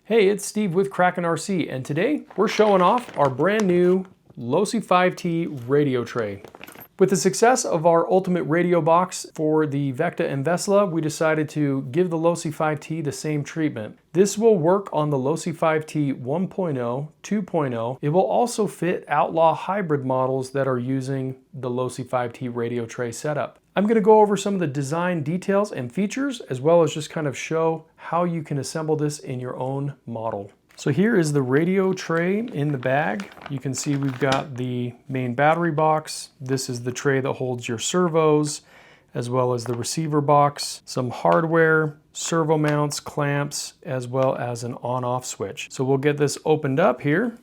Hey, it's Steve with Kraken RC, and today we're showing off our brand new Losi 5T radio tray. With the success of our ultimate radio box for the Vecta and Vesla, we decided to give the Losi 5T the same treatment. This will work on the Losi 5T 1.0, 2.0. It will also fit Outlaw Hybrid models that are using the Losi 5T radio tray setup. I'm going to go over some of the design details and features, as well as just kind of show how you can assemble this in your own model. So here is the radio tray in the bag. You can see we've got the main battery box. This is the tray that holds your servos, as well as the receiver box, some hardware, servo mounts, clamps, as well as an on-off switch. So we'll get this opened up here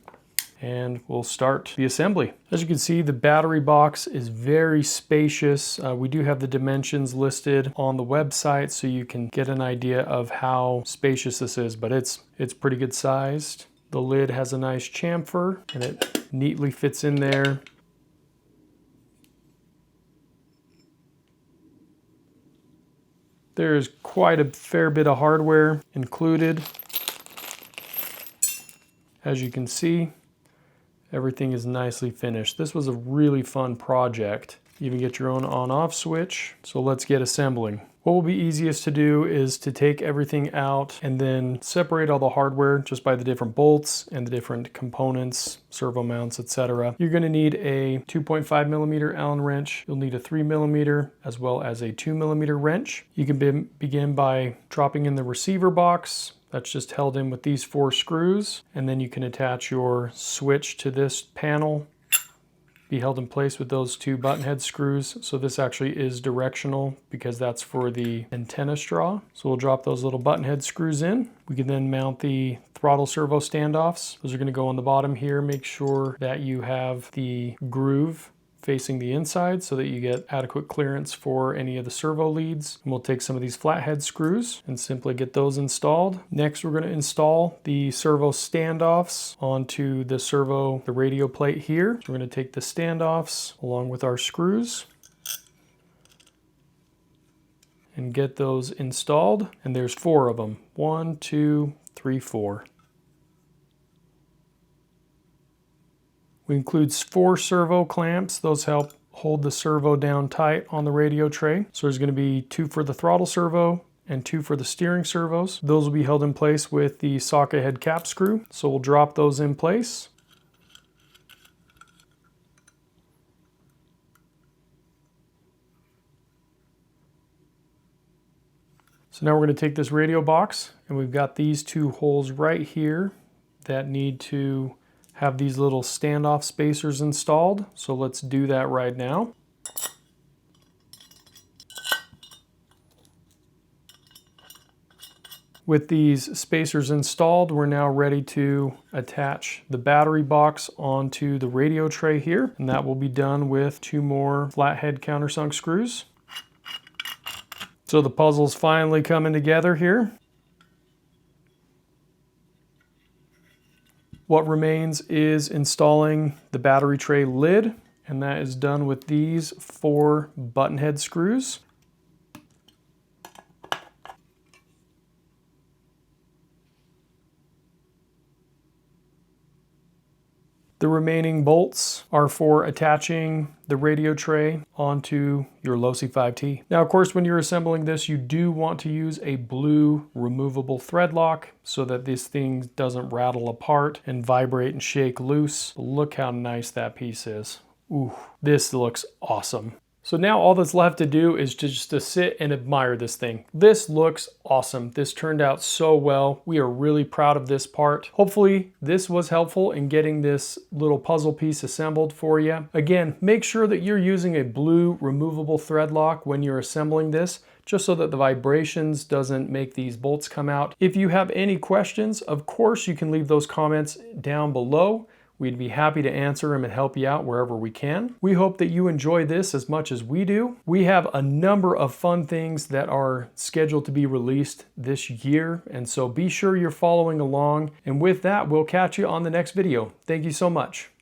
and we'll start the assembly. As you can see, the battery box is very spacious. We do have the dimensions listed on the website so you can get an idea of how spacious this is, but it's pretty good sized. The lid has a nice chamfer and it neatly fits in there. There's quite a fair bit of hardware included. As you can see, everything is nicely finished. This was a really fun project. You even get your own on-off switch. So let's get assembling. What will be easiest to do is to take everything out and then separate all the hardware just by the different bolts and the different components, servo mounts, etc. You're going to need a 2.5mm Allen wrench. You'll need a 3mm as well as a 2mm wrench. You can begin by dropping in the receiver box. That's just held in with these 4 screws, and then you can attach your switch to this panel, be held in place with those 2 button head screws. So this actually is directional because that's for the antenna straw. So we'll drop those little button head screws in. We can then mount the throttle servo standoffs. Those are going to go on the bottom here. Make sure that you have the groove facing the inside so that you get adequate clearance for any of the servo leads. And we'll take some of these flathead screws and simply get those installed. Next, we're going to install the servo standoffs onto the radio plate here. So we're going to take the standoffs along with our screws and get those installed. And there's 4 of them. 1, 2, 3, 4. We include 4 servo clamps. Those help hold the servo down tight on the radio tray. So there's going to be 2 for the throttle servo and 2 for the steering servos. Those will be held in place with the socket head cap screw. So we'll drop those in place. So now we're going to take this radio box, and we've got these 2 holes right here that need to have these little standoff spacers installed. So let's do that right now. With these spacers installed, we're now ready to attach the battery box onto the radio tray here, and that will be done with 2 more flathead countersunk screws. So the puzzle's finally coming together here. What remains is installing the battery tray lid, and that is done with these 4 button head screws. The remaining bolts are for attaching the radio tray onto your Losi 5T. Now, of course, when you're assembling this, you do want to use a blue removable thread lock so that this thing doesn't rattle apart and vibrate and shake loose. Look how nice that piece is. Ooh, this looks awesome. So now all that's left to do is just to sit and admire this thing. This looks awesome. This turned out so well. We are really proud of this part. Hopefully this was helpful in getting this little puzzle piece assembled for you. Again, make sure that you're using a blue removable thread lock when you're assembling this, just so that the vibrations doesn't make these bolts come out. If you have any questions, of course you can leave those comments down below. We'd be happy to answer them and help you out wherever we can. We hope that you enjoy this as much as we do. We have a number of fun things that are scheduled to be released this year, and so be sure you're following along. And with that, we'll catch you on the next video. Thank you so much.